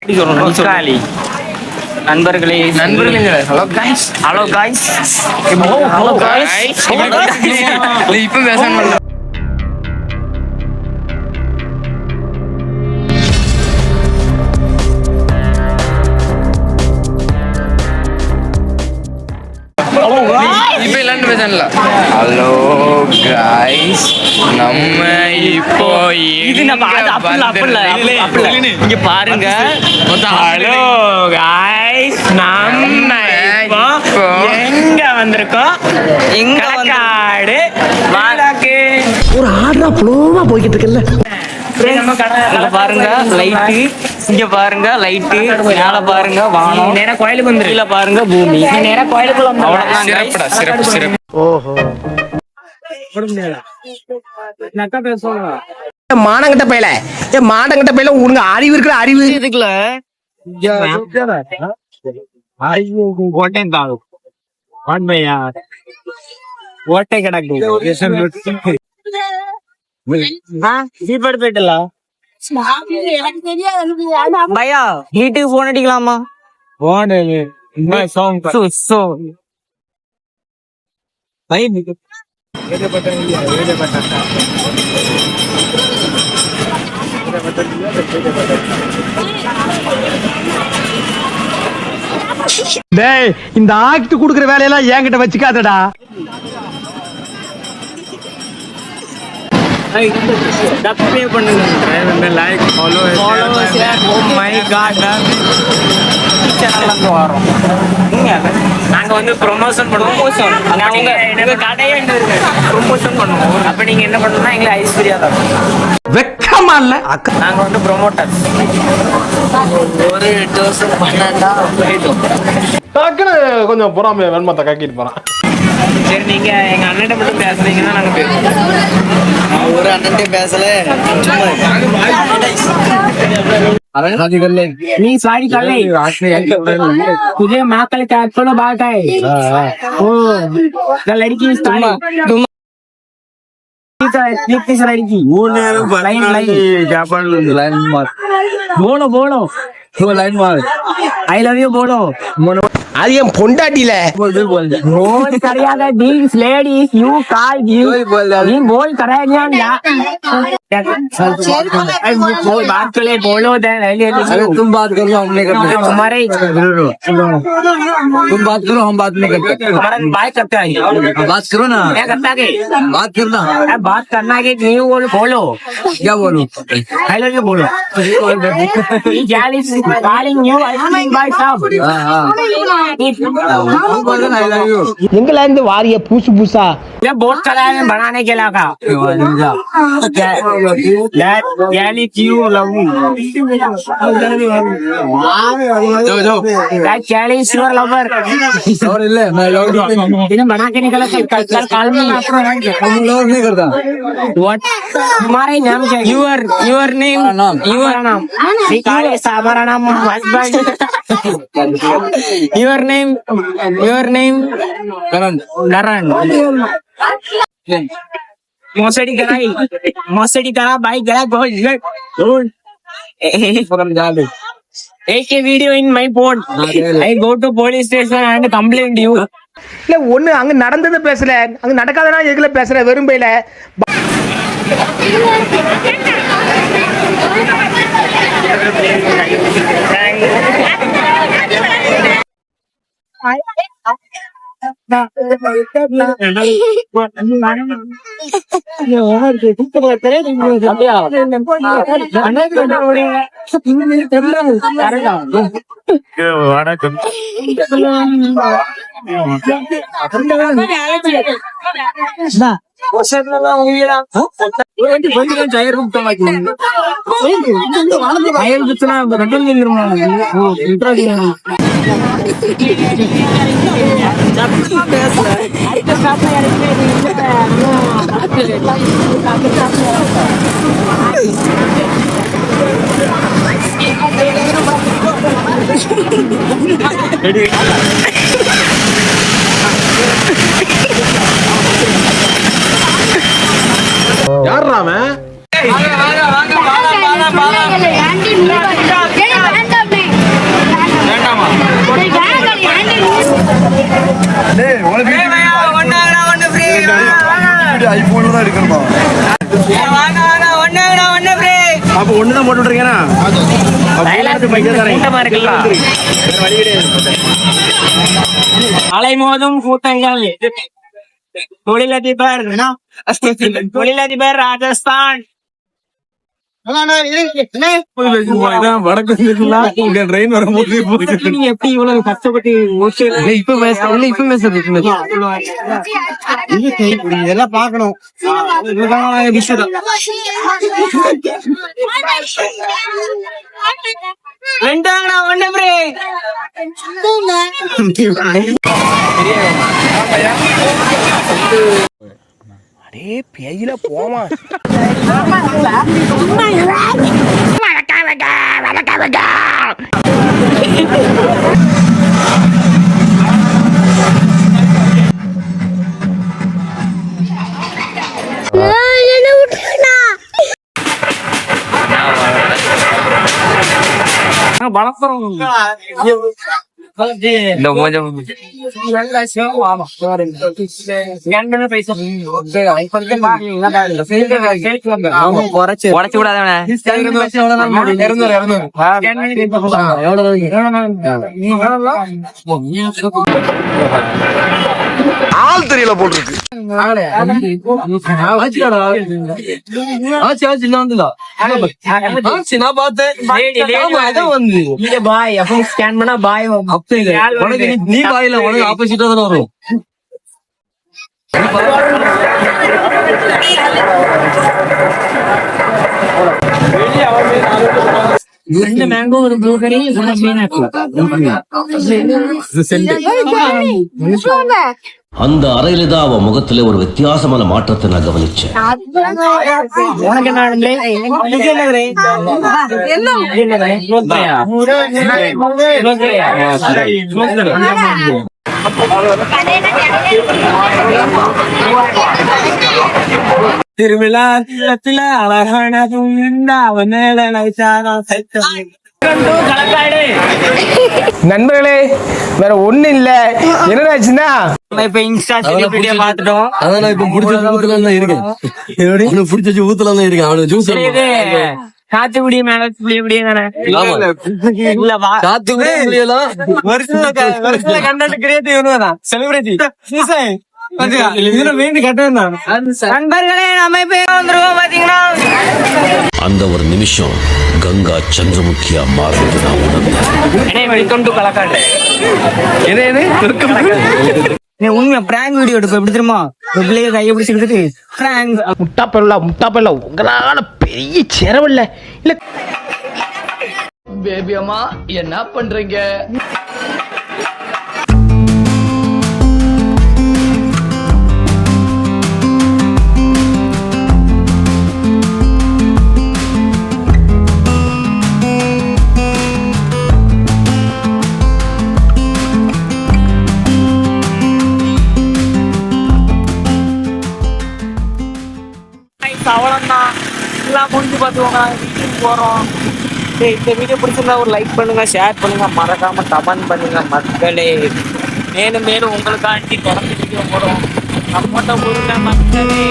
முக்காலி நண்பர்களே hello guys hello guys hello guys இப்போ பேசணும் இப்போ இல்லைன்னு பேசல. ஹலோ கைஸ், நம்ம இப்போ இது நம்ம இங்க பாருங்க. ஹலோ காய்ஸ், நம்ம இப்போ எங்க வந்திருக்கோம்? களக்காடு வாடாக்கு ஒரு ஆர்டரா ஃப்ளோவா போய்கிட்டு இருக்குல்ல. பாருங்க லைட்டு, இங்க பாருங்க லைட்டு, மேல பாருங்க வானம், நேரா கோயிலுக்கு வந்து கீழே பாருங்க பூமி, நேரா கோயிலுக்குள்ள அவ்வளவுதான். சிறப்புடா, சிறப்பு சிறப்பு. ஓஹோ, மானங்கிட்ட பையல, மானங்கிட்ட பையல உனக்கு அறிவு இருக்கிற அறிவு இதுக்குல ஓட்டை தாழும் வான்மையா ஓட்டை கிடக்கு பையா வீட்டுக்கு போன் அடிக்கலாமா? டேய், இந்த ஆக்ட் குடுக்குற வேலையெல்லாம் என்கிட்ட வச்சுக்காதடா. சப்ஸ்கிரைப் பண்ணுங்க, like follow share. Oh my God, சேனல்ல வரோம். நாங்க வந்து ப்ரொமோஷன் பண்ணுவோம். உங்க கடையே ப்ரொமோஷன் பண்ணுவோம். அப்ப நீங்க என்ன பண்ணணும்னா எங்களை ஐஸ்வர்யா தான் வெக்கமா இல்ல. நாங்க வந்து ப்ரொமோட்டர். ஒரு டோஸ் பண்ணா போயிடும். டக்குன்னு கொஞ்சம் பொறாமைய வெண்மத்தை காக்கிட்டு போறான். சரி, நீங்க எங்க அண்ணன் மட்டும் பேசுறீங்கன்னா நாங்க பேசுவோம். ஒரு அண்ணன்ட்டே பேசல. நீ सारी कर ले, तुझे माँ का थोड़ा बात है. ओ लड़की लड़की बोलो बोलो, आई लव यू बोलो. அது என் பொண்டாட்டில बोल करेगा this ladies you call you बोल करेगा बोल बात कर ले, बोलो तुम बात कर लो, हम नहीं करते. तुम्हारे तुम बात करो, हम बात नहीं करते. हमारा बात करता है. बात करो ना, क्या करता है? बात करना. बात करना है कि नहीं बोलो. क्या बोलूं? आई लव यू बोलो. calling you by सब. I love you. எங்கல இருந்து வாரிய பூசு பூசா ये बोट चलाया है बनाने के लगा. Challenge your lover. और इल्ले मैं लव यू. इन्हें बना के निकला कल काल में हम लव नहीं करता. what तुम्हारा नाम क्या? your name, your नाम निकाले साबरा नाम हस्बैंड. your name करण. मोसड़ी करा बाइक गया गोल. Take a video in my phone. I go to police station and complain you. இல்ல ஒண்ணு அங்க நடந்ததை பேசல, அங்க நடக்காதனா எதுல பேசுற வெறும் பையில. யார் அவன்? அப்ப ஒண்ணுதான் போட்டு விட்டுருக்கேனா கூட்டமா இருக்குல்ல அலைமோதும் கூட்டங்கள் தொழிலதிபர் ராஜஸ்தான் வடக்கு ட்ரெயின் வரும்போது நீங்க எப்படி இவ்வளவு கஷ்டப்பட்டு இதெல்லாம் பாக்கணும் ரெண்டாங்கண்ணா ஒண்ணு பிரேக் அடே பேயில போமா இந்த கொஞ்சம் உடச்சு விடாதவன ஆள் தெரியல போட்டுருக்கு நீ பாயில உனக்கு ஆப்போசிட்டா தானே வரும் ரெண்டு மேங்கோ ஒரு ப்ளூபெரி அந்த அறையில தான் அவன் முகத்துல ஒரு வித்தியாசமான மாற்றத்தை நான் கவனிச்சேன். உனக்கு என்ன திருவிழா அழகான நண்பர்களே வேற ஒண்ணு இல்ல என்னடாச்சுன்னா இப்ப இன்ஸ்டா செலிபிரிட்டியா பாத்துட்டோம். அதான் நான் இப்ப பிடிச்ச ஊத்துல தான் இருக்கேன் உனக்கு பிடிச்ச ஊத்துல தான் இருக்கேன் அவனுக்கு ஜூஸ் சாத்துக்குடி மேல புளியபடியே தானே இல்லவா சாத்துக்குடி வருஷத்துல கண்டென்ட் கிரியேட்டிவ் தான் செலிபிரிட்டி இதுல வேண்டி கட்டேன் நான் நண்பர்களே நம்ம இப்ப வந்துருவோம் பாத்தீங்கன்னா அந்த ஒரு நிமிஷம் கங்கா சந்திரமுகியா மாறுறது நான் உணர்ந்தேன். Welcome to Kalakkattu. உண்மை பிராங்க் வீடியோ எடுப்ப எப்படி தெரியுமா பிள்ளைய கையை பிடிச்சிக்கிட்டு பிராங்க் முட்டாப்பல்ல உங்களால பெரிய செலவில்ல இல்ல பேபி அம்மா என்ன பண்றீங்க அவ்வளோதான் எல்லாம் முடிஞ்சு பார்த்துக்கோங்க. வீட்டுக்கு போறோம். இந்த வீடியோ பிடிச்சிருந்தா ஒரு லைக் பண்ணுங்க, ஷேர் பண்ணுங்க, மறக்காம கமெண்ட் பண்ணுங்க மக்களே. மேலும் மேலும் உங்களுக்காண்டி தொடர்ந்து வீடியோ போடுறோம். நம்மகிட்ட ஊர்ல மக்களே